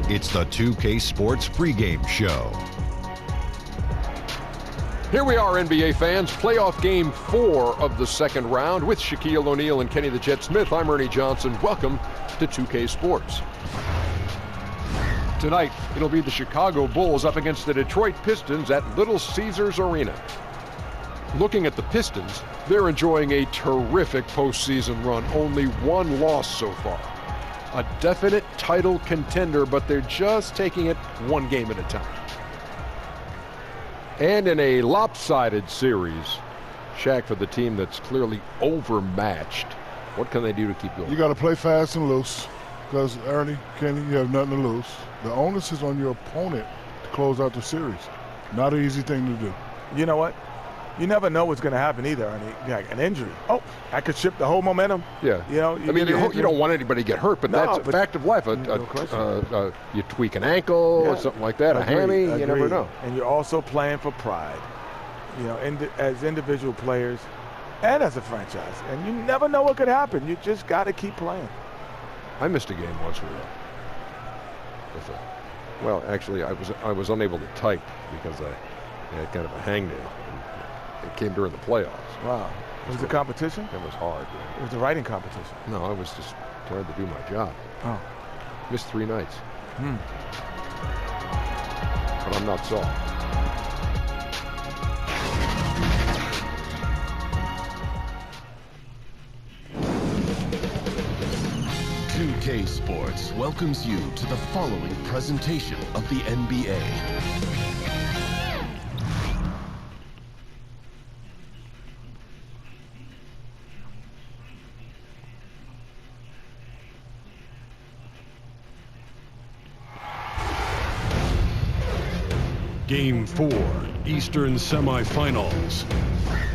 It's the 2K Sports pregame show. Here we are, NBA fans. Playoff game 4 of the second round with Shaquille O'Neal and Kenny the Jet Smith. I'm Ernie Johnson. Welcome to 2K Sports. Tonight, it'll be the Chicago Bulls up against the Detroit Pistons at Little Caesars Arena. Looking at the Pistons, they're enjoying a terrific postseason run. Only one loss so far. A definite title contender, but they're just taking it one game at a time. And in a lopsided series, Shaq, for the team that's clearly overmatched, what can they do to keep going? You got to play fast and loose because, Ernie, Kenny, you have nothing to lose. The onus is on your opponent to close out the series. Not an easy thing to do. You know what? You never know what's going to happen either, Ernie. Like an injury. Oh, I could shift the whole momentum. Yeah. You know, I mean, you don't want anybody to get hurt, but that's a fact of life. You tweak an ankle or something like that, a hammy, you never know. And you're also playing for pride, you know, as individual players and as a franchise. And you never know what could happen. You just got to keep playing. I missed a game once well, actually, I was unable to type because I had kind of a hangnail. It came during the playoffs. Wow. Was it a competition? It was hard. It was a writing competition. No, I was just trying to do my job. Oh. Missed 3 nights. But I'm not soft. K Sports welcomes you to the following presentation of the NBA. Game 4, Eastern semifinals.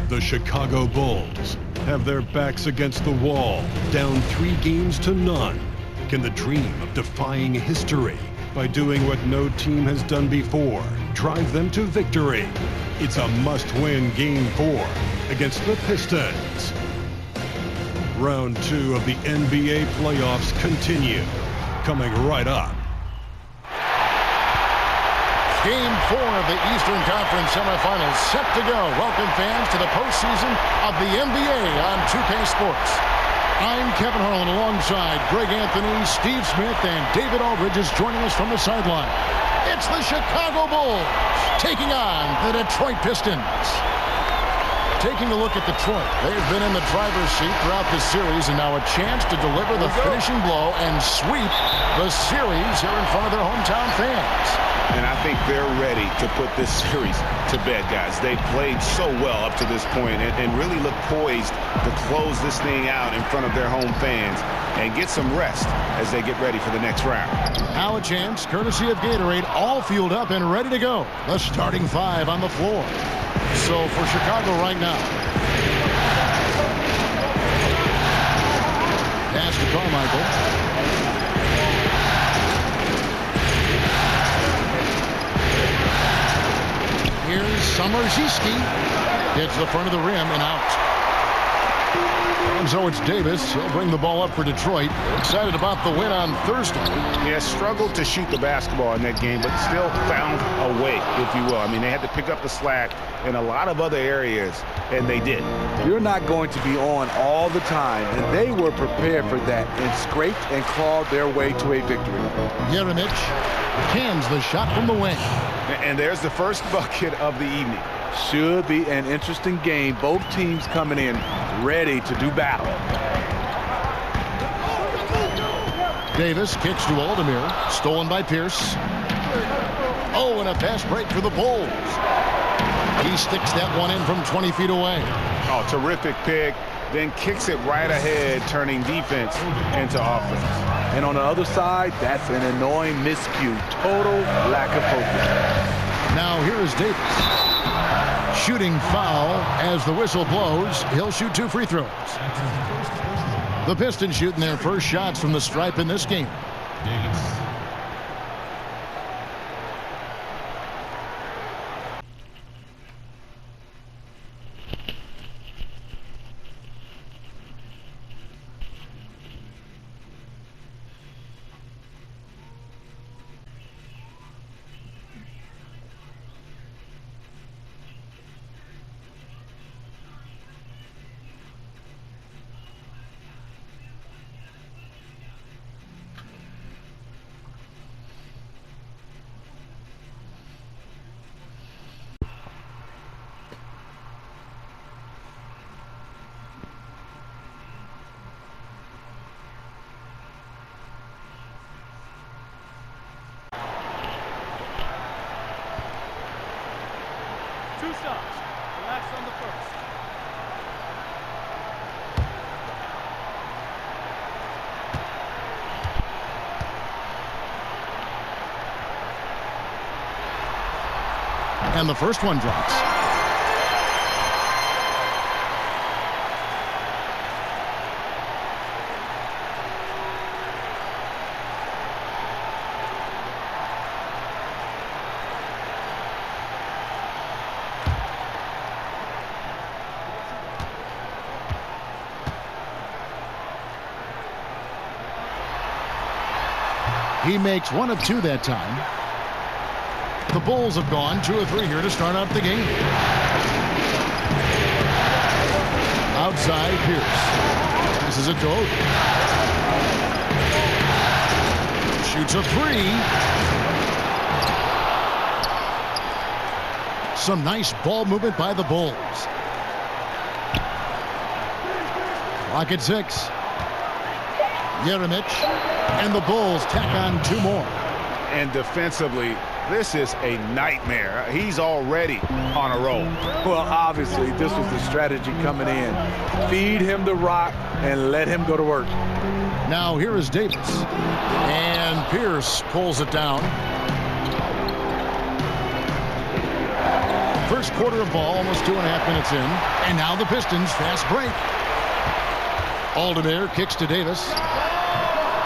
The Chicago Bulls have their backs against the wall, down 3-0. Can the dream of defying history by doing what no team has done before drive them to victory? It's a must-win Game 4 against the Pistons. Round 2 of the NBA playoffs continue. Coming right up. Game 4 of the Eastern Conference semifinals set to go. Welcome, fans, to the postseason of the NBA on 2K Sports. I'm Kevin Harlan alongside Greg Anthony, Steve Smith, and David Aldridge is joining us from the sideline. It's the Chicago Bulls taking on the Detroit Pistons. Taking a look at Detroit, they've been in the driver's seat throughout the series and now a chance to deliver the finishing blow and sweep the series here in front of their hometown fans. And I think they're ready to put this series to bed, guys. They've played so well up to this point and really look poised to close this thing out in front of their home fans and get some rest as they get ready for the next round. Now a chance, courtesy of Gatorade, all fueled up and ready to go. The starting 5 on the floor. So for Chicago right now. Pass to Carmichael. Here's Summerzinski. Hits the front of the rim and out. And so it's Davis. He'll bring the ball up for Detroit. They're excited about the win on Thursday. Yeah, struggled to shoot the basketball in that game, but still found a way, if you will. I mean, they had to pick up the slack in a lot of other areas, and they did. You're not going to be on all the time, and they were prepared for that and scraped and clawed their way to a victory. Jeremic cans the shot from the wing. And there's the first bucket of the evening. Should be an interesting game. Both teams coming in ready to do battle. Davis kicks to Aldemir. Stolen by Pierce. Oh, and a pass break for the Bulls. He sticks that one in from 20 feet away. Oh, terrific pick. Then kicks it right ahead, turning defense into offense. And on the other side, that's an annoying miscue. Total lack of focus. Now here is Davis. Shooting foul as the whistle blows. He'll shoot 2 free throws. The Pistons shooting their first shots from the stripe in this game. shots. Relax on the first. And the first one drops. He makes 1 of 2 that time. The Bulls have gone 2 of 3 here to start out the game. Outside, Pierce. This is a Doak. Shoots a 3. Some nice ball movement by the Bulls. Clock at 6. Jeremic, and the Bulls tack on 2 more. And defensively, this is a nightmare. He's already on a roll. Well, obviously, this was the strategy coming in. Feed him the rock and let him go to work. Now here is Davis. And Pierce pulls it down. First quarter of ball, almost 2.5 minutes in. And now the Pistons fast break. Aldemir kicks to Davis.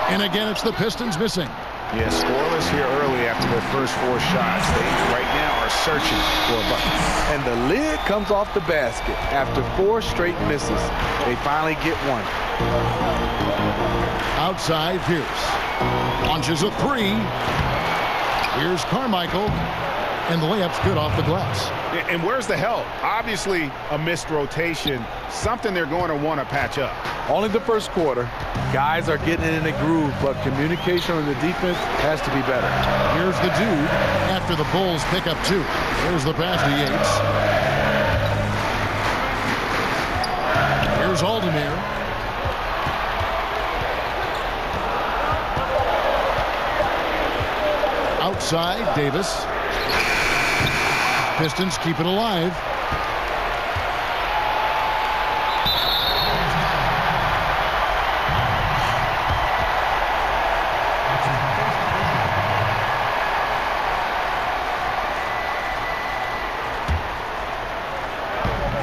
And again, it's the Pistons missing. Yeah, scoreless here early after their first 4 shots. They right now are searching for a bucket. And the lid comes off the basket. After 4 straight misses, they finally get one. Outside, Pierce. Launches a 3. Here's Carmichael. And the layup's good off the glass. And where's the help? Obviously, a missed rotation. Something they're going to want to patch up. Only the first quarter. Guys are getting in a groove, but communication on the defense has to be better. Here's the dude after the Bulls pick up 2. Here's the pass to Yates. Here's Aldemir. Outside, Davis. Pistons keep it alive.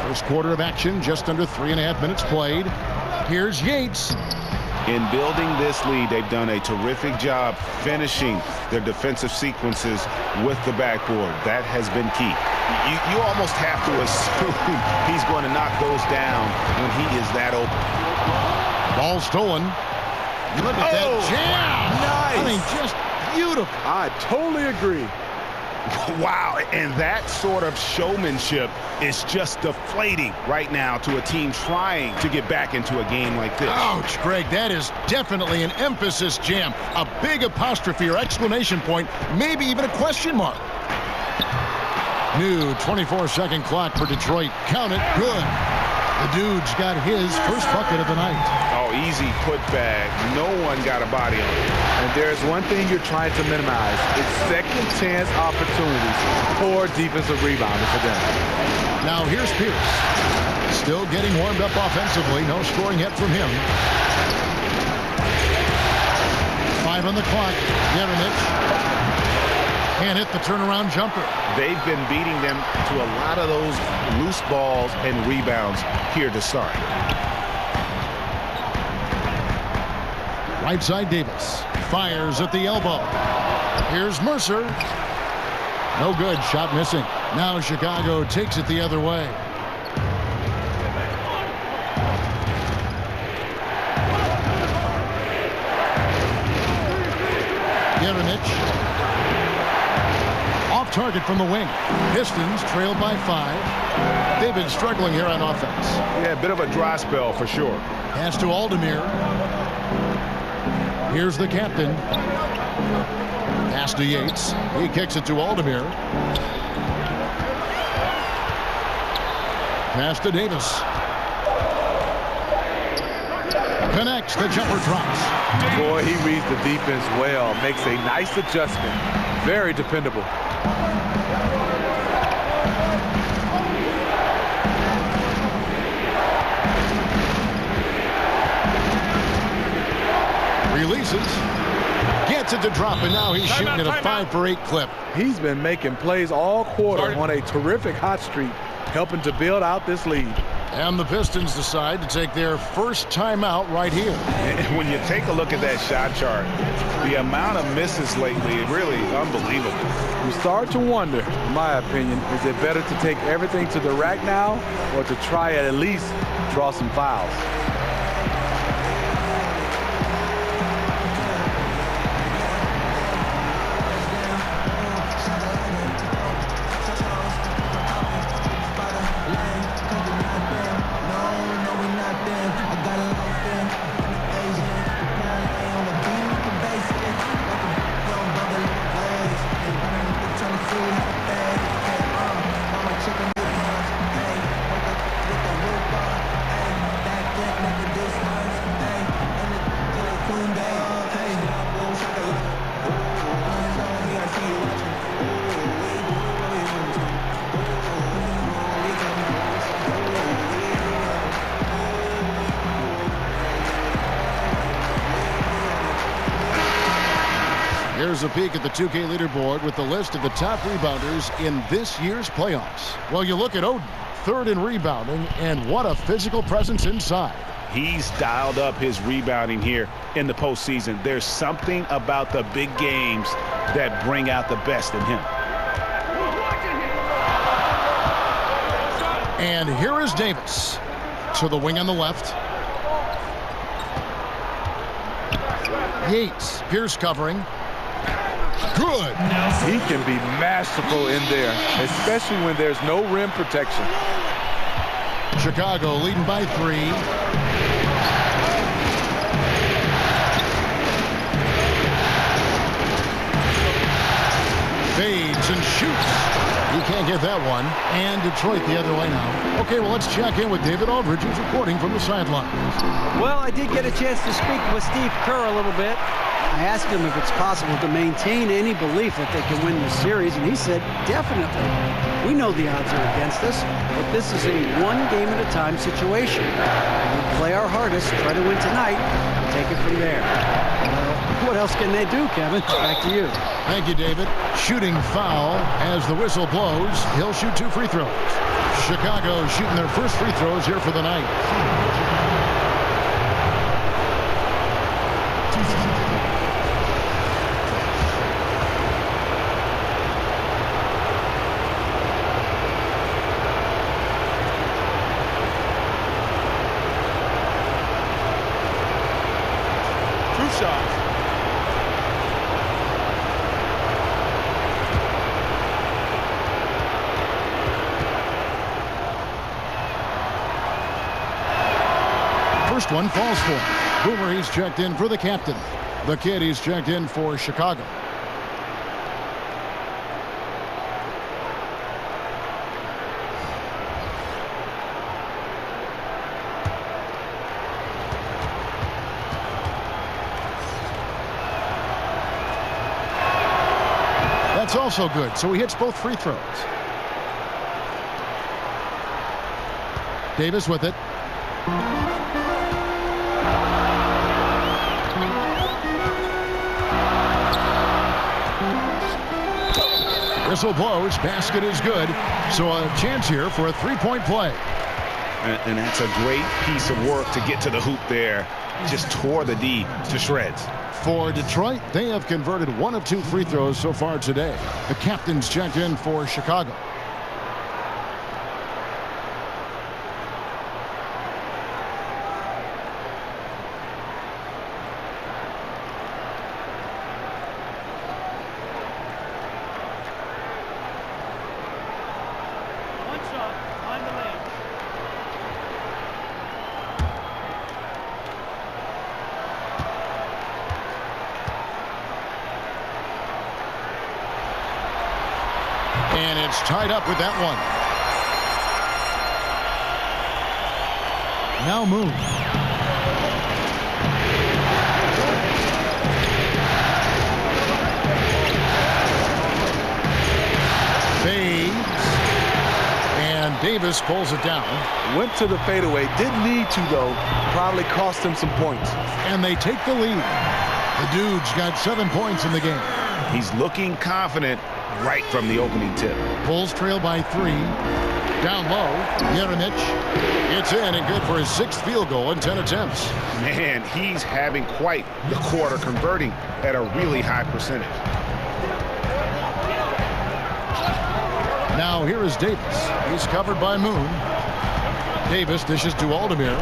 First quarter of action, just under 3.5 minutes played. Here's Yates. In building this lead, they've done a terrific job finishing their defensive sequences with the backboard. That has been key. You almost have to assume he's going to knock those down when he is that open. Ball stolen. Look at that jam. Nice. I mean, just beautiful. I totally agree. Wow, and that sort of showmanship is just deflating right now to a team trying to get back into a game like this. Ouch, Greg, that is definitely an emphasis jam. A big apostrophe or exclamation point, maybe even a question mark. New 24-second clock for Detroit. Count it, good. The dude's got his first bucket of the night. Oh, easy putback. No one got a body on it. And there's one thing you're trying to minimize. It's second chance opportunities for defensive rebounding for them. Now here's Pierce. Still getting warmed up offensively. No scoring yet from him. 5 on the clock. Jeremic. Can't hit the turnaround jumper. They've been beating them to a lot of those loose balls and rebounds here to start. Right side, Davis. Fires at the elbow. Here's Mercer. No good. Shot missing. Now Chicago takes it the other way. Jeremic. Off target from the wing. Pistons trailed by 5. They've been struggling here on offense. Yeah, a bit of a dry spell for sure. Pass to Aldemir. Here's the captain. Pass to Yates. He kicks it to Aldemir. Pass to Davis. Connects. The jumper drops. Boy, he reads the defense well. Makes a nice adjustment. Very dependable. Releases. Gets it to drop, and now he's shooting at a 5-for-8 clip. He's been making plays all quarter on a terrific hot streak, helping to build out this lead. And the Pistons decide to take their first timeout right here. And when you take a look at that shot chart, the amount of misses lately is really unbelievable. You start to wonder, in my opinion, is it better to take everything to the rack now or to try at least draw some fouls? Here's a peek at the 2K leaderboard with the list of the top rebounders in this year's playoffs. Well, you look at Oden, third in rebounding, and what a physical presence inside. He's dialed up his rebounding here in the postseason. There's something about the big games that bring out the best in him. And here is Davis to the wing on the left. Yates, Pierce covering. Good. He can be masterful in there, especially when there's no rim protection. Chicago leading by 3. Fades and shoots. He can't get that one. And Detroit the other way now. Okay, well, let's check in with David Aldridge, who's reporting from the sidelines. Well, I did get a chance to speak with Steve Kerr a little bit. I asked him if it's possible to maintain any belief that they can win the series, and he said, definitely. We know the odds are against us, but this is a one-game-at-a-time situation. We play our hardest, try to win tonight, and take it from there. Well, what else can they do, Kevin? Back to you. Thank you, David. Shooting foul as the whistle blows. He'll shoot 2 free throws. Chicago shooting their first free throws here for the night. First one falls for him. Boomer, he's checked in for the captain. The kid, he's checked in for Chicago. That's also good, so he hits both free throws. Davis with it. Whistle blows, basket is good, so a chance here for a 3-point play. And that's a great piece of work to get to the hoop there. Just tore the D to shreds. For Detroit, they have converted 1 of 2 free throws so far today. The captain's checked in for Chicago. And it's tied up with that one. Now move. Fades. And Davis Davis pulls it down. Went to the fadeaway. Didn't need to, though. Probably cost him some points. And they take the lead. The Dude's got 7 points in the game. He's looking confident right from the opening tip. Bulls trail by 3. Down low, Jeremic. It's in and good for his 6th field goal in 10 attempts. Man, he's having quite the quarter, converting at a really high percentage. Now here is Davis. He's covered by Moon. Davis dishes to Aldemir.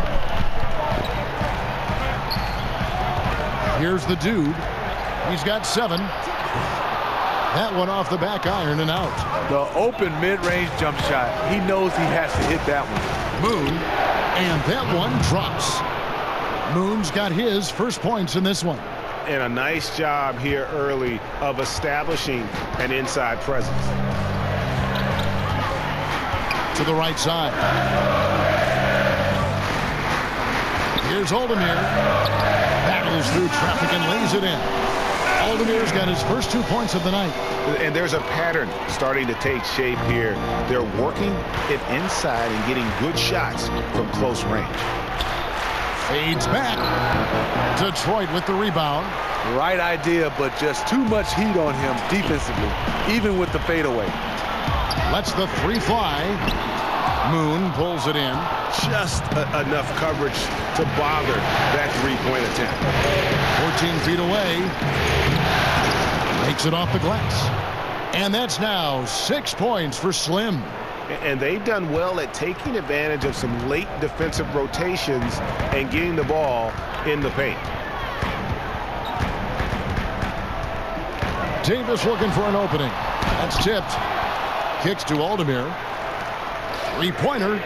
Here's the Dude. He's got 7. That one off the back iron and out. The open mid-range jump shot. He knows he has to hit that one. Moon, and that one drops. Moon's got his first points in this one. And a nice job here early of establishing an inside presence. To the right side. Here's Aldemir. Battles through traffic and lays it in. Aldemir's got his first 2 points of the night. And there's a pattern starting to take shape here. They're working it inside and getting good shots from close range. Fades back. Detroit with the rebound. Right idea, but just too much heat on him defensively, even with the fadeaway. Lets the 3 fly. Moon pulls it in. Just enough coverage to bother that 3-point attempt. 14 feet away. Makes it off the glass. And that's now 6 points for Slim. And they've done well at taking advantage of some late defensive rotations and getting the ball in the paint. Davis looking for an opening. That's tipped. Kicks to Aldemir. 3-pointer.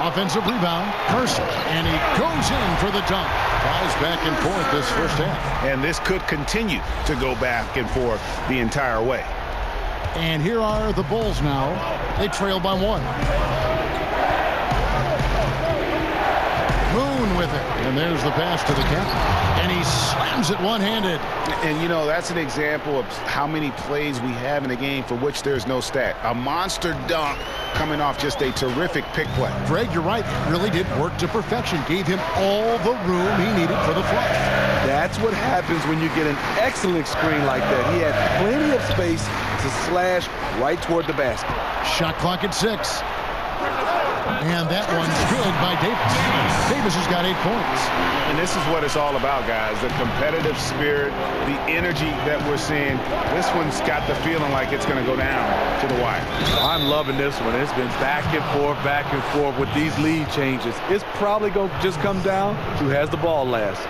Offensive rebound. Mercer. And he goes in for the dunk. Ties back and forth this first half. And this could continue to go back and forth the entire way. And here are the Bulls now. They trail by 1. Moon with it. And there's the pass to the captain. And he slams it one-handed. And, you know, that's an example of how many plays we have in a game for which there's no stat. A monster dunk coming off just a terrific pick play. Greg, you're right. It really did work to perfection. Gave him all the room he needed for the flush. That's what happens when you get an excellent screen like that. He had plenty of space to slash right toward the basket. Shot clock at 6. And that one's good by Davis. Davis has got 8 points. And this is what it's all about, guys. The competitive spirit, the energy that we're seeing. This one's got the feeling like it's going to go down to the wire. I'm loving this one. It's been back and forth with these lead changes. It's probably going to just come down to who has the ball last.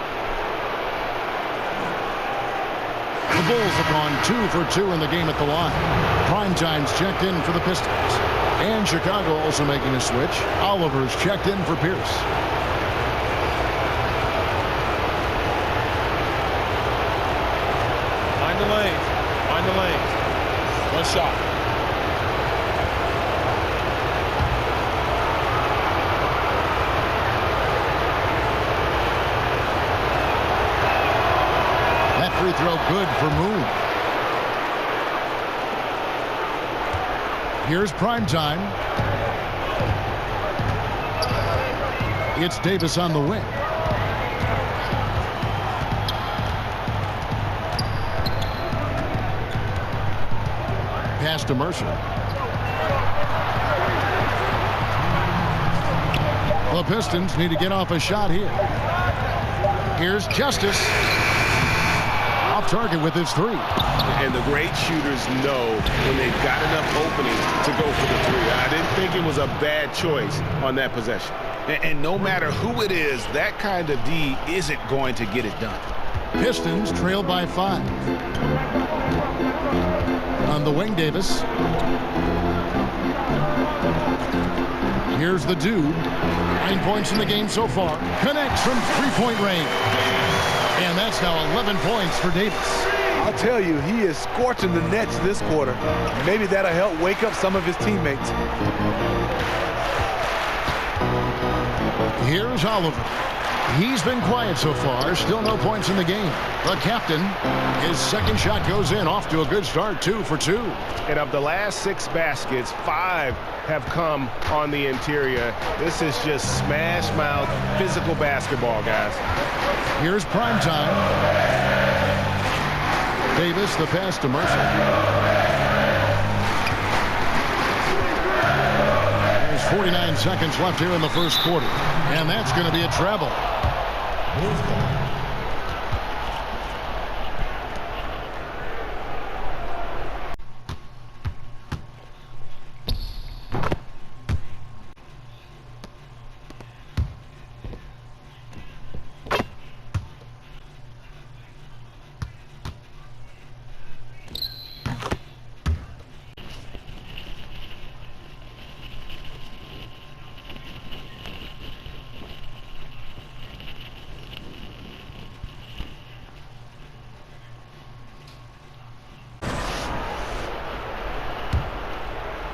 The Bulls have gone 2 for 2 in the game at the line. Primetime's checked in for the Pistons. And Chicago also making a switch. Oliver's checked in for Pierce. Find the lane. Find the lane. One shot. That free throw good for Moon. Here's Primetime. It's Davis on the wing. Pass to Mercer. The Pistons need to get off a shot here. Here's Justice. Off target with his 3. And the great shooters know when they've got enough openings to go for the 3. I didn't think it was a bad choice on that possession. And no matter who it is, that kind of D isn't going to get it done. Pistons trail by 5. On the wing, Davis. Here's the Dude. 9 points in the game so far. Connects from 3-point range. And that's now 11 points for Davis. I'll tell you, he is scorching the Nets this quarter. Maybe that'll help wake up some of his teammates. Here's Oliver. He's been quiet so far. Still no points in the game. The captain, his second shot goes in. Off to a good start, 2 for 2. And of the last 6 baskets, 5 have come on the interior. This is just smash mouth physical basketball, guys. Here's prime time. Davis, the pass to Mercer. There's 49 seconds left here in the first quarter. And that's going to be a travel.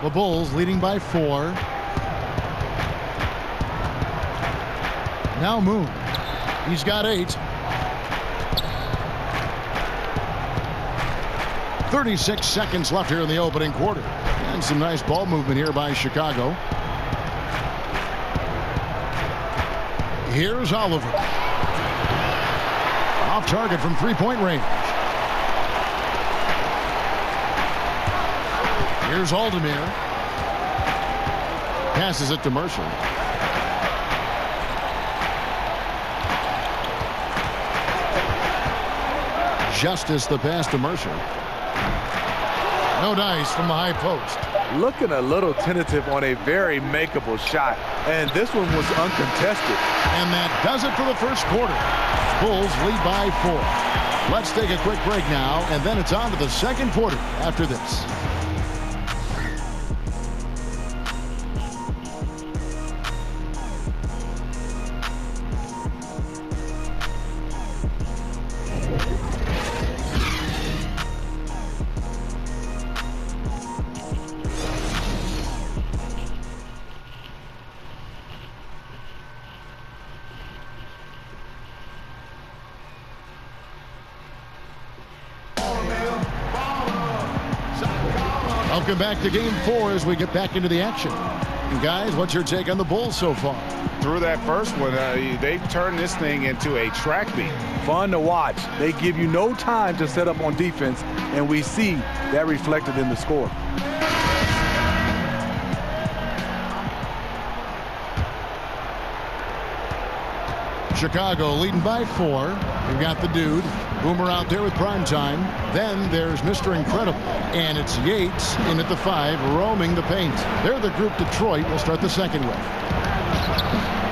The Bulls leading by 4. Now Moon. He's got 8. 36 seconds left here in the opening quarter. And some nice ball movement here by Chicago. Here's Oliver. Off target from three-point range. Here's Aldemir. Passes it to Mercer. Justice the pass to Mercer. No dice from the high post. Looking a little tentative on a very makeable shot. And this one was uncontested. And that does it for the first quarter. Bulls lead by 4. Let's take a quick break now, and then it's on to the second quarter after this. Welcome back to Game 4 as we get back into the action. And guys, what's your take on the Bulls so far? Through that first one, they've turned this thing into a track meet. Fun to watch. They give you no time to set up on defense, and we see that reflected in the score. Chicago leading by 4. We've got the dude. Boomer out there with prime time. Then there's Mr. Incredible. And it's Yates in at the 5, roaming the paint. They're the group Detroit will start the second with.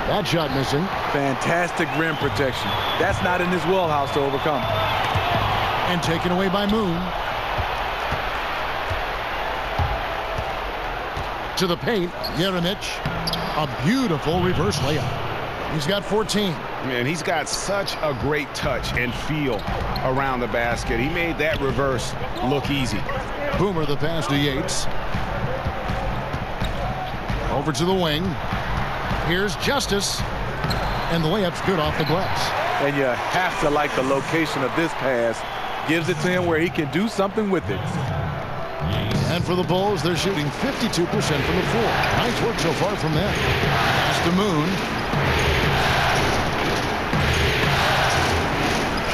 That shot missing. Fantastic rim protection. That's not in his wheelhouse to overcome. And taken away by Moon. To the paint, Jeremic. A beautiful reverse layup. He's got 14. Man, he's got such a great touch and feel around the basket. He made that reverse look easy. Boomer the pass to Yates. Over to the wing. Here's Justice. And the layup's good off the glass. And you have to like the location of this pass. Gives it to him where he can do something with it. And for the Bulls, they're shooting 52% from the floor. Nice work so far from them. Pass to Moon.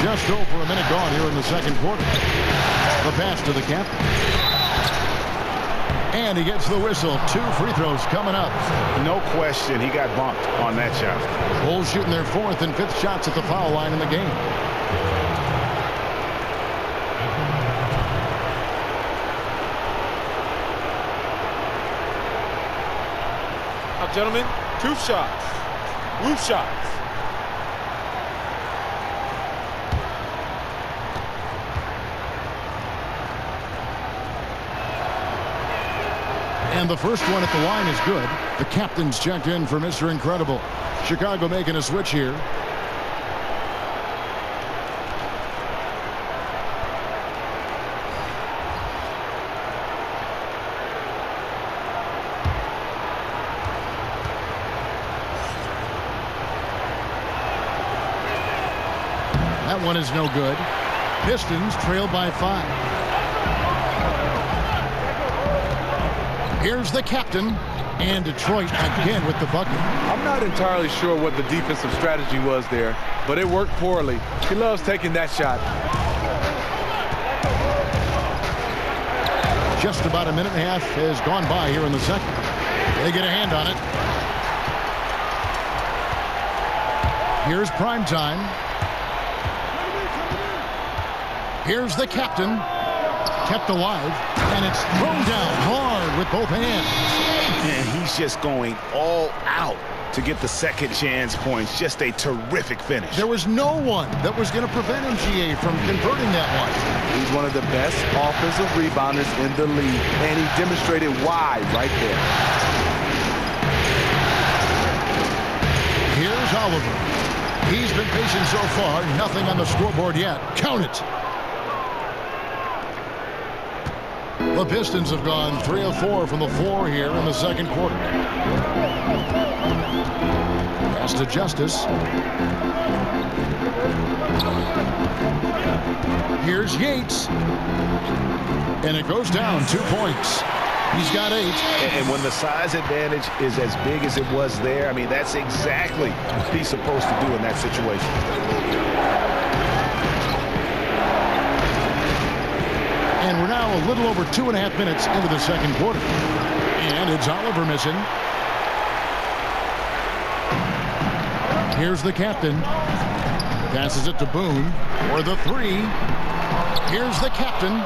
Just over a minute gone here in the second quarter. The pass to the captain. And he gets the whistle. 2 free throws coming up. No question, he got bumped on that shot. Bulls shooting their 4th and 5th shots at the foul line in the game. Now, gentlemen, 2 shots. Blue shots. And the first one at the line is good. The captain's checked in for Mr. Incredible. Chicago making a switch here. That one is no good. Pistons trail by 5. Here's the captain, and Detroit again with the bucket. I'm not entirely sure what the defensive strategy was there, but it worked poorly. He loves taking that shot. Just about a minute and a half has gone by here in the second. They get a hand on it. Here's prime time. Here's the captain. Kept alive, and it's thrown down hard with both hands. And he's just going all out to get the second chance points. Just a terrific finish. There was no one that was going to prevent MGA from converting that one. He's one of the best offensive rebounders in the league, and he demonstrated why right there. Here's Oliver. He's been patient so far. Nothing on the scoreboard yet. Count it. The Pistons have gone 3 of 4 from the floor here in the second quarter. Pass to Justice. Here's Yates. And it goes down 2 points. He's got 8. And when the size advantage is as big as it was there, I mean, that's exactly what he's supposed to do in that situation. And we're now a little over 2.5 minutes into the second quarter. And it's Oliver missing. Here's the captain. Passes it to Boone for the 3. Here's the captain.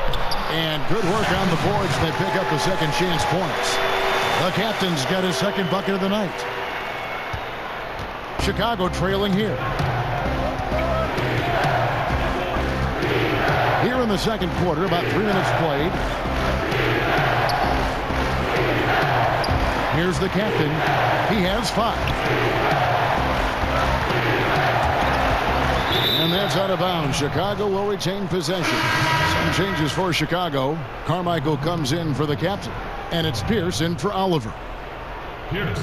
And good work on the boards. They pick up the second chance points. The captain's got his second bucket of the night. Chicago trailing here. Here in the second quarter, about 3 minutes played. Here's the captain. He has 5. And that's out of bounds. Chicago will retain possession. Some changes for Chicago. Carmichael comes in for the captain. And it's Pierce in for Oliver. Pierce.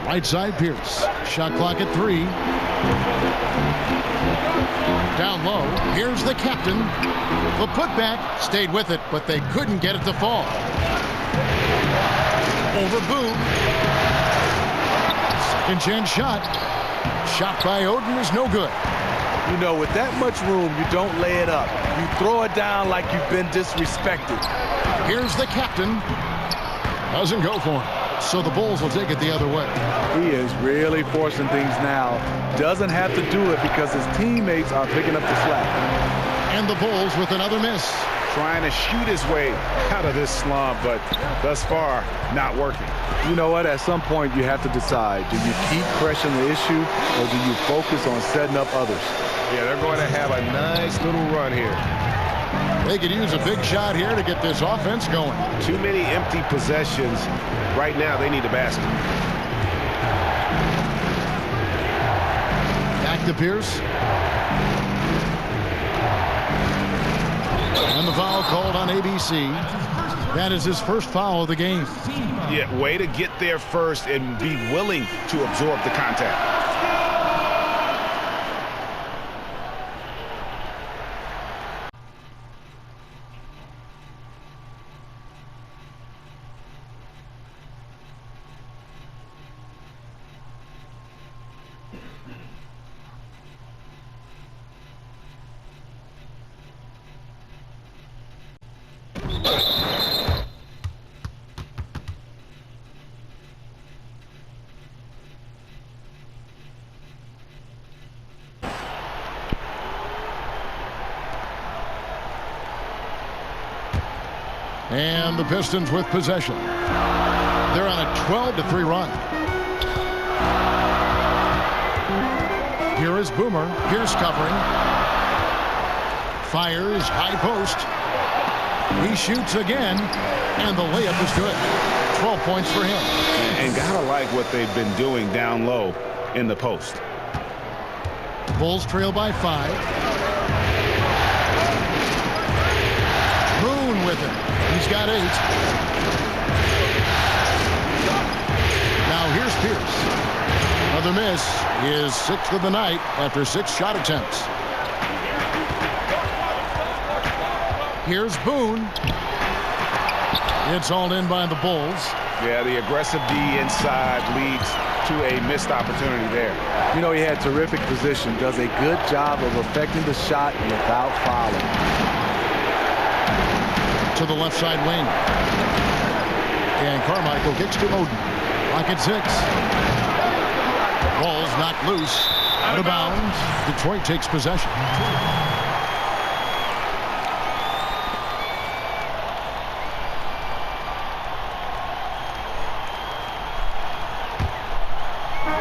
Right side, Pierce. Shot clock at 3. Down low. Here's the captain. The putback stayed with it, but they couldn't get it to fall. Over Boone. Second chance shot. Shot by Oden is no good. You know, with that much room, you don't lay it up. You throw it down like you've been disrespected. Here's the captain. Doesn't go for him. So the Bulls will take it the other way. He is really forcing things now. Doesn't have to do it because his teammates are picking up the slack. And the Bulls with another miss. Trying to shoot his way out of this slump, but thus far, not working. You know what? At some point, you have to decide. Do you keep pressing the issue, or do you focus on setting up others? Yeah, they're going to have a nice little run here. They could use a big shot here to get this offense going. Too many empty possessions. Right now, they need a basket. Back to Pierce. And the foul called on ABC. That is his first foul of the game. Yeah, way to get there first and be willing to absorb the contact. And the Pistons with possession. They're on a 12-3 run. Here is Boomer. Pierce covering. Fires, high post. He shoots again, and the layup is good. 12 points for him. And gotta like what they've been doing down low in the post. Bulls trail by 5. Moon with it. He's got 8. Now here's Pierce. Another miss. His 6th of the night after 6 shot attempts. Here's Boone. It's hauled in by the Bulls. Yeah, the aggressive D inside leads to a missed opportunity there. You know, he had terrific position. Does a good job of affecting the shot without fouling. To the left side wing. And Carmichael kicks to Oden. Clock at 6. Ball's knocked loose. Out of bounds. Detroit takes possession.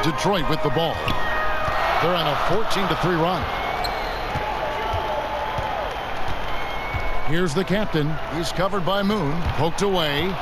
Detroit with the ball. They're on a 14-3 run. Here's the captain. He's covered by Moon. Poked away.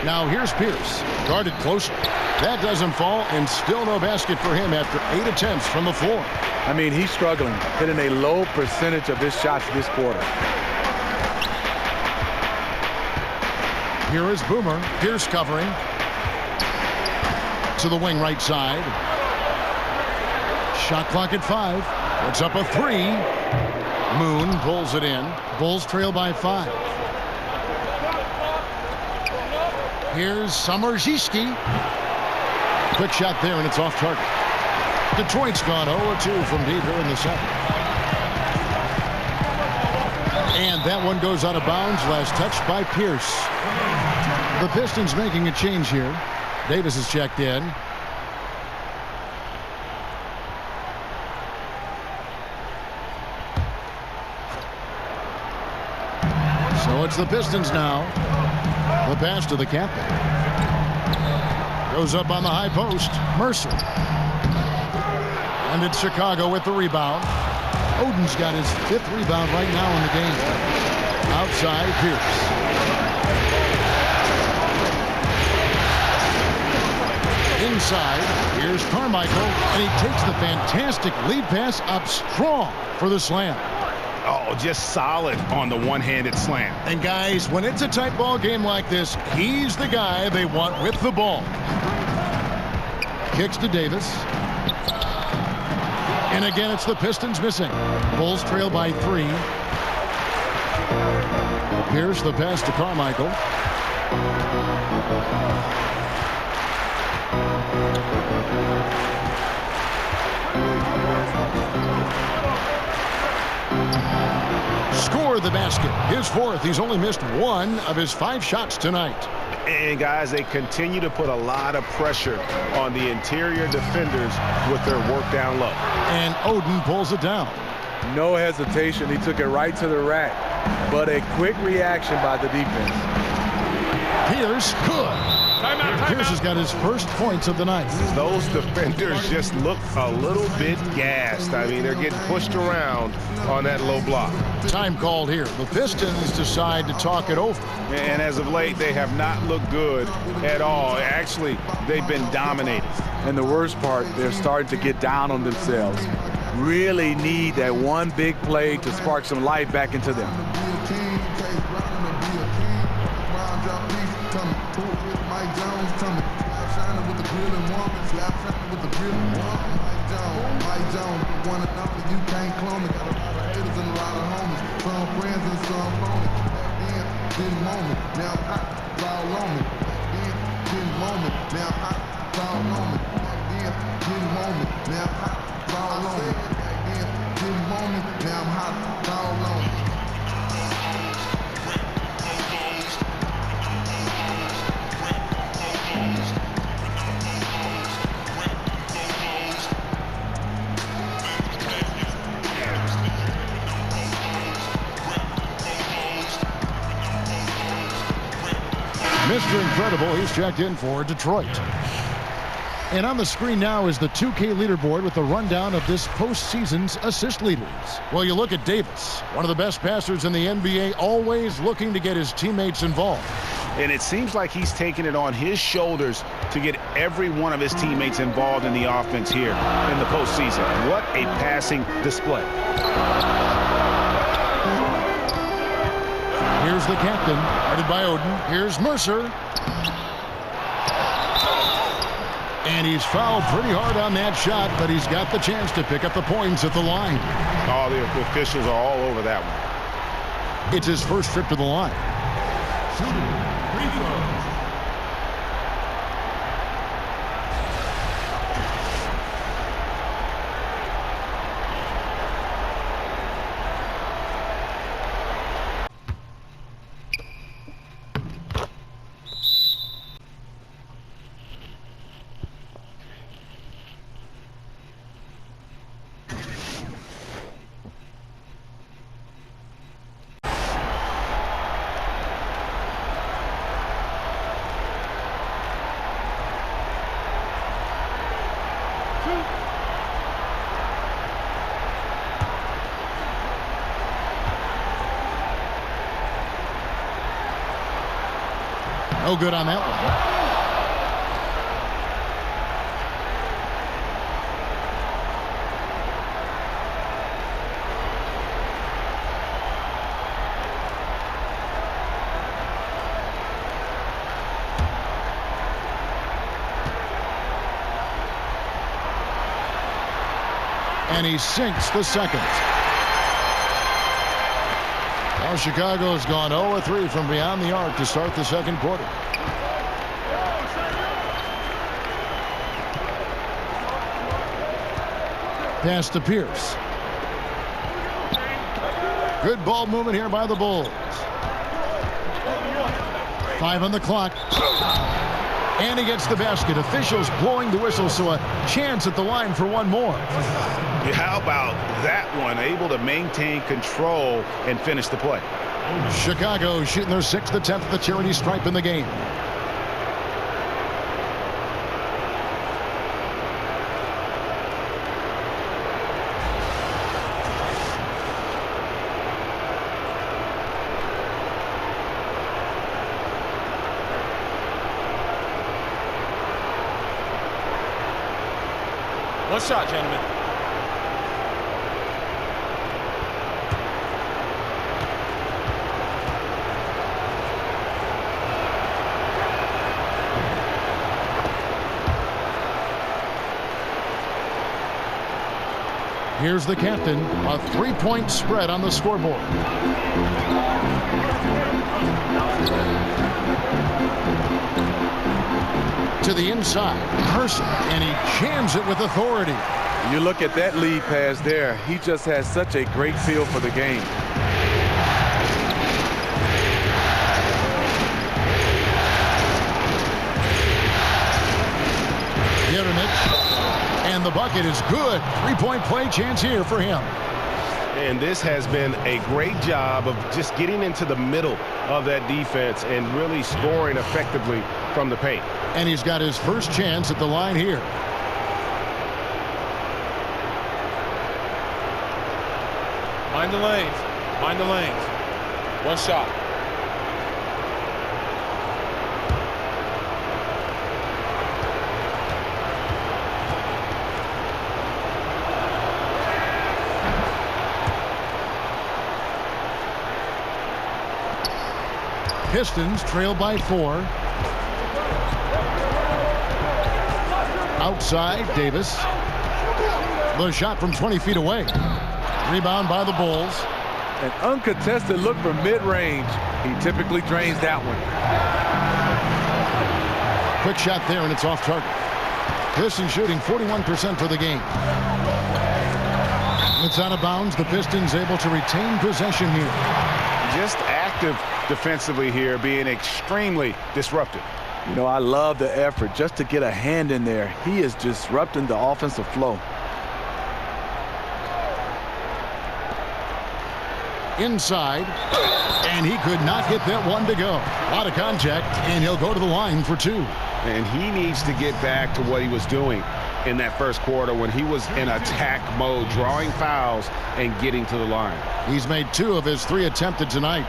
Now here's Pierce. Guarded closely. That doesn't fall, and still no basket for him after 8 attempts from the floor. I mean, he's struggling, hitting a low percentage of his shots this quarter. Here is Boomer. Pierce covering. To the wing right side. Shot clock at 5. It's up a 3. Moon pulls it in. Bulls trail by 5. Here's Samardziski. Quick shot there, and it's off target. Detroit's gone 0-2 from deep here in the 7th. And that one goes out of bounds. Last touch by Pierce. The Pistons making a change here. Davis is checked in. So it's the Pistons now. The pass to the captain. Goes up on the high post. Mercer. And it's Chicago with the rebound. Oden's got his 5th rebound right now in the game. Outside, Pierce. Inside, here's Carmichael, and he takes the fantastic lead pass up strong for the slam. Oh, just solid on the one-handed slam. And guys, when it's a tight ball game like this, he's the guy they want with the ball. Kicks to Davis. And again, it's the Pistons missing. Bulls trail by 3. Here's the pass to Carmichael. Score the basket. His 4th. He's only missed 1 of his 5 shots tonight. And guys, they continue to put a lot of pressure on the interior defenders with their work down low. And Oden pulls it down. No hesitation. He took it right to the rack. But a quick reaction by the defense. Pierce, good. Pierce has got his first points of the night. Those defenders just look a little bit gassed. I mean, they're getting pushed around on that low block. Time called here. The Pistons decide to talk it over. And as of late, they have not looked good at all. Actually, they've been dominated. And the worst part, they're starting to get down on themselves. Really need that one big play to spark some life back into them. Mr. Incredible, he's checked in for Detroit. And on the screen now is the 2K leaderboard with the rundown of this postseason's assist leaders. Well, you look at Davis, one of the best passers in the NBA, always looking to get his teammates involved. And it seems like he's taking it on his shoulders to get every one of his teammates involved in the offense here in the postseason. What a passing display. Here's the captain, guarded by Oden. Here's Mercer. And he's fouled pretty hard on that shot, but he's got the chance to pick up the points at the line. Oh, the officials are all over that one. It's his first trip to the line. No good on that one. And he sinks the second. Now Chicago's gone 0-3 from beyond the arc to start the second quarter. Pass to Pierce. Good ball movement here by the Bulls. 5 on the clock. And he gets the basket. Officials blowing the whistle, so a chance at the line for one more. Yeah, how about that one? Able to maintain control and finish the play. Chicago shooting their 6th attempt at the charity stripe in the game. One shot, gentlemen. Here's the captain. A 3-point spread on the scoreboard. To the inside, Person, and he jams it with authority. You look at that lead pass there. He just has such a great feel for the game. And the bucket is good. 3-point play chance here for him. And this has been a great job of just getting into the middle of that defense and really scoring effectively from the paint. And he's got his first chance at the line here. Mind the lanes. Mind the lanes. One shot. Pistons trail by 4. Outside, Davis. The shot from 20 feet away. Rebound by the Bulls. An uncontested look from mid-range. He typically drains that one. Quick shot there, and it's off target. Pistons shooting 41% for the game. It's out of bounds. The Pistons able to retain possession here. Just active defensively here, being extremely disruptive. You know, I love the effort just to get a hand in there. He is disrupting the offensive flow. inside, and he could not get that one to go. A lot of contact, and he'll go to the line for 2. And he needs to get back to what he was doing in that first quarter when he was in attack mode, drawing fouls and getting to the line. He's made 2 of his 3 attempted tonight.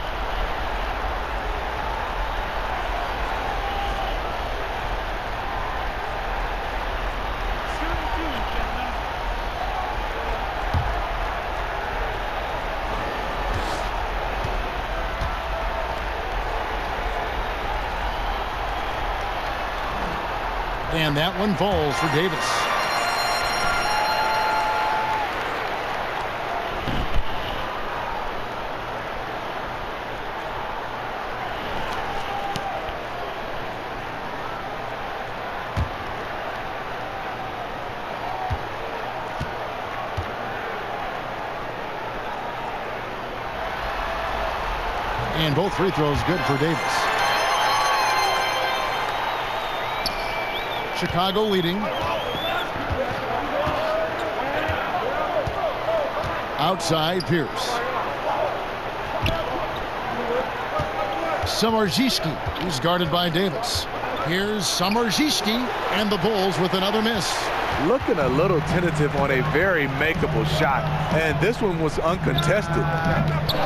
And that one falls for Davis. And both free throws good for Davis. Chicago leading. Outside, Pierce. Samardziski, who's guarded by Davis. Here's Samardziski, and the Bulls with another miss. Looking a little tentative on a very makeable shot, and this one was uncontested.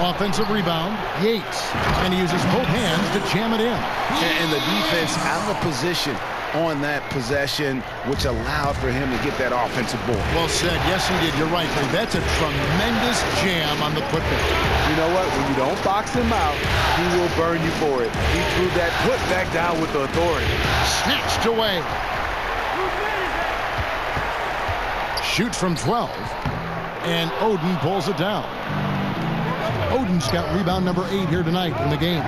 Offensive rebound, Yates, and he uses both hands to jam it in. And the defense out of position on that possession, which allowed for him to get that offensive board. Well said. Yes, indeed. You're right, Ray. That's a tremendous jam on the putback. You know what? When you don't box him out, he will burn you for it. He threw that putback down with the authority. Snatched away. Shoots from 12, and Oden pulls it down. Oden's got rebound number 8 here tonight in the game.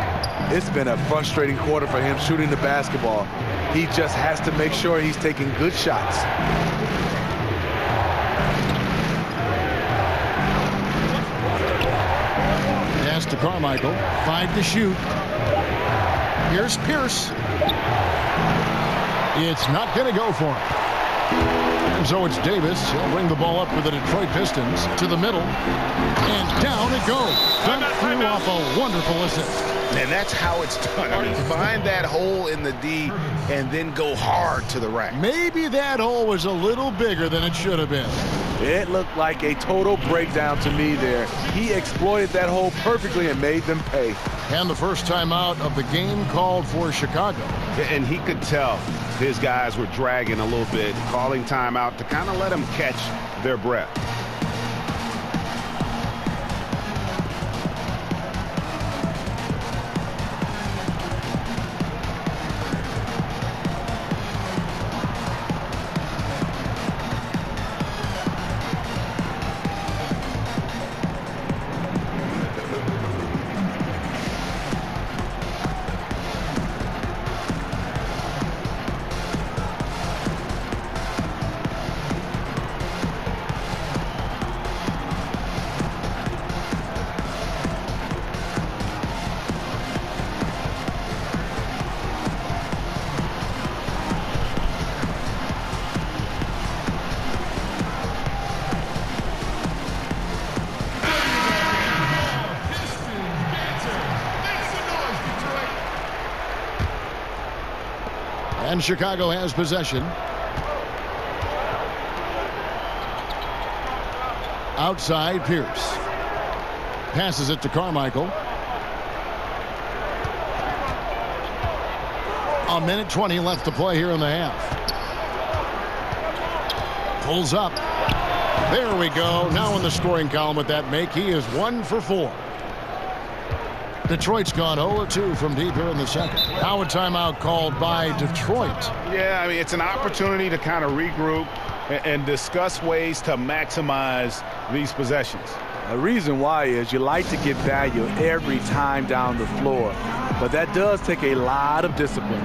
It's been a frustrating quarter for him shooting the basketball. He just has to make sure he's taking good shots. Pass to Carmichael. 5 to shoot. Here's Pierce. It's not going to go for him. And so it's Davis. He'll bring the ball up for the Detroit Pistons to the middle. And down it goes. Dunk through off a wonderful assist. And that's how it's done. I mean, find that hole in the D and then go hard to the rack. Maybe that hole was a little bigger than it should have been. It looked like a total breakdown to me there. He exploited that hole perfectly and made them pay. And the first timeout of the game called for Chicago. And he could tell his guys were dragging a little bit, calling timeout to kind of let them catch their breath. And Chicago has possession. Outside, Pierce. Passes it to Carmichael. A minute 20 left to play here in the half. Pulls up. There we go. Now in the scoring column with that make. He is 1 for 4. Detroit's gone 0-2 from deep here in the second. Now a timeout called by Detroit. Yeah, I mean, it's an opportunity to kind of regroup and discuss ways to maximize these possessions. The reason why is you like to get value every time down the floor, but that does take a lot of discipline.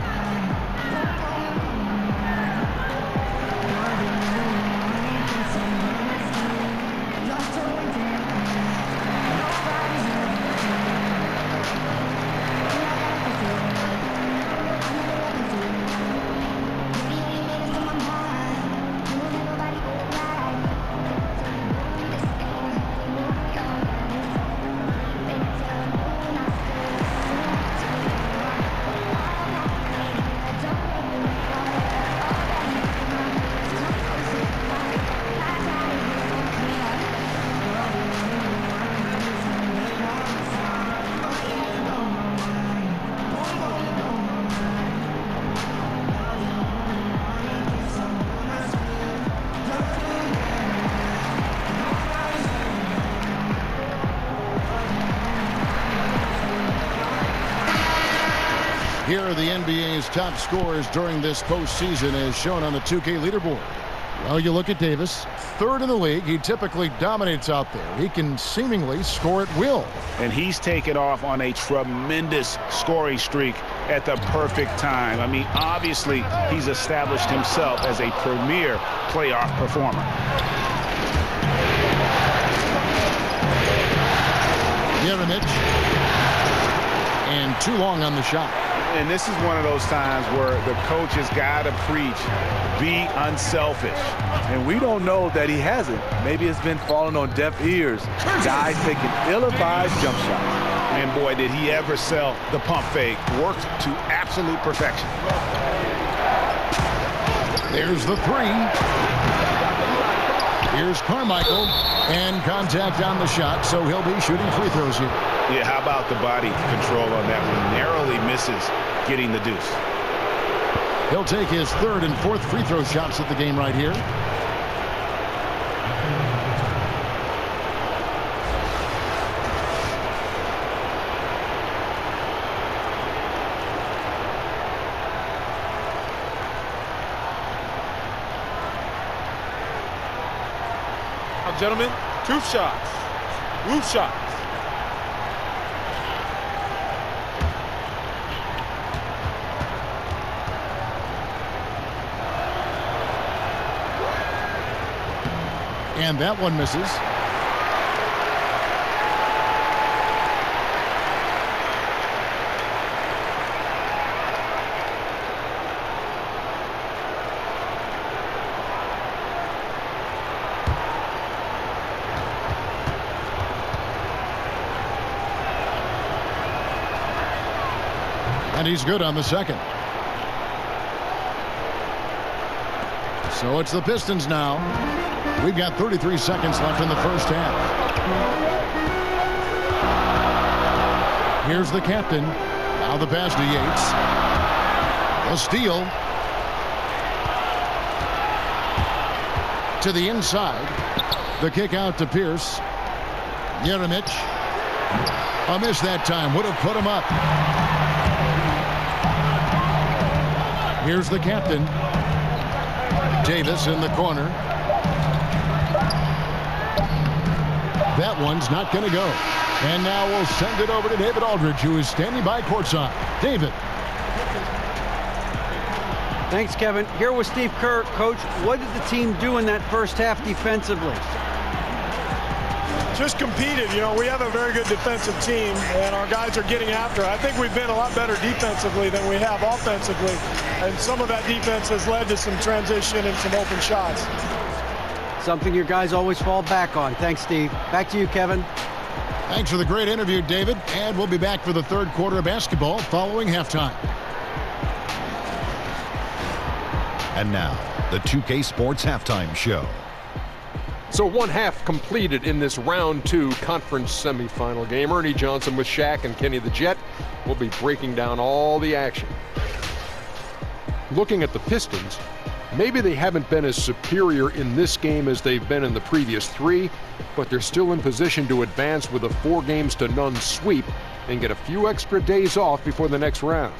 the NBA's top scorers during this postseason as shown on the 2K leaderboard. Well, you look at Davis, third in the league. He typically dominates out there. He can seemingly score at will. And he's taken off on a tremendous scoring streak at the perfect time. I mean, obviously, he's established himself as a premier playoff performer. Jeremic. And too long on the shot. And this is one of those times where the coach has got to preach, be unselfish. And we don't know that he hasn't. Maybe it's been falling on deaf ears. Guys taking ill-advised jump shots. And boy, did he ever sell the pump fake. Worked to absolute perfection. There's the three. Here's Carmichael. And contact on the shot, so he'll be shooting free throws here. Yeah, how about the body control on that one? Narrowly misses getting the deuce. He'll take his third and fourth free throw shots at the game right here. Now, gentlemen, two shots. Roof shots. And that one misses. And he's good on the second. So it's the Pistons now. We've got 33 seconds left in the first half. Here's the captain. Now the pass to Yates. A steal. To the inside. The kick out to Pierce. Jeremic. A miss that time. Would have put him up. Here's the captain. Davis in the corner. That one's not going to go. And now we'll send it over to David Aldridge, who is standing by courtside. David. Thanks, Kevin. Here with Steve Kerr. Coach, what did the team do in that first half defensively? Just competed. You know, we have a very good defensive team, and our guys are getting after it. I think we've been a lot better defensively than we have offensively, and some of that defense has led to some transition and some open shots. Something your guys always fall back on. Thanks, Steve. Back to you, Kevin. Thanks for the great interview, David. And we'll be back for the third quarter of basketball following halftime. And now, the 2K Sports Halftime Show. So one half completed in this round 2 conference semifinal game. Ernie Johnson with Shaq and Kenny the Jet will be breaking down all the action. Looking at the Pistons, maybe they haven't been as superior in this game as they've been in the previous 3, but they're still in position to advance with a 4-0 sweep and get a few extra days off before the next round.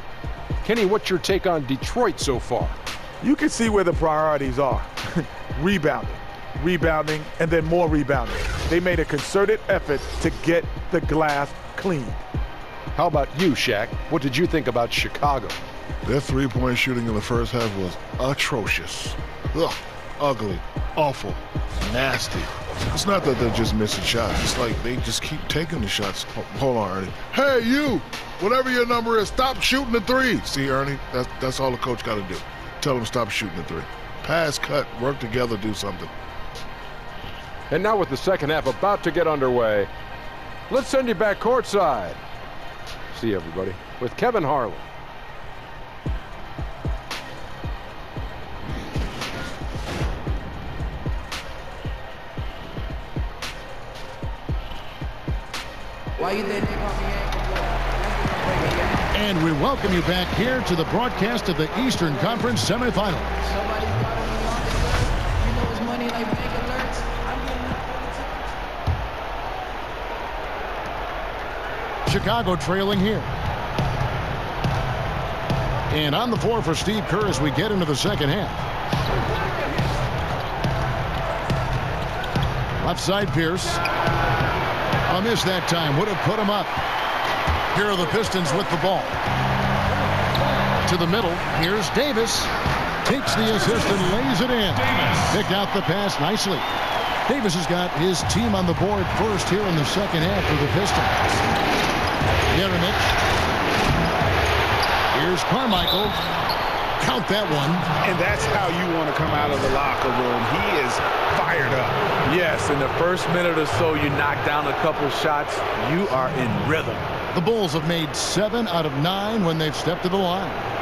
Kenny, what's your take on Detroit so far? You can see where the priorities are. Rebounding, and then more rebounding. They made a concerted effort to get the glass clean. How about you, Shaq? What did you think about Chicago? Their three-point shooting in the first half was atrocious. Ugh, ugly, awful, nasty. It's not that they're just missing shots. It's like they just keep taking the shots. Hold on, Ernie. Hey, you! Whatever your number is, stop shooting the three. See, Ernie, that's all the coach got to do. Tell him stop shooting the three. Pass, cut, work together, do something. And now with the second half about to get underway, let's send you back courtside. See you, everybody, with Kevin Harlan. And we welcome you back here to the broadcast of the Eastern Conference semifinals. Chicago trailing here. And on the floor for Steve Kerr as we get into the second half. Left side, Pierce. A miss that time. Would have put him up. Here are the Pistons with the ball. To the middle. Here's Davis. Takes the assist and lays it in. Picked out the pass nicely. Davis has got his team on the board first here in the second half for the Pistons. Jeremic. Here's Carmichael. Count that one. And that's how you want to come out of the locker room. He is fired up. Yes, in the first minute or so, you knock down a couple shots. You are in rhythm. The Bulls have made 7 out of 9 when they've stepped to the line.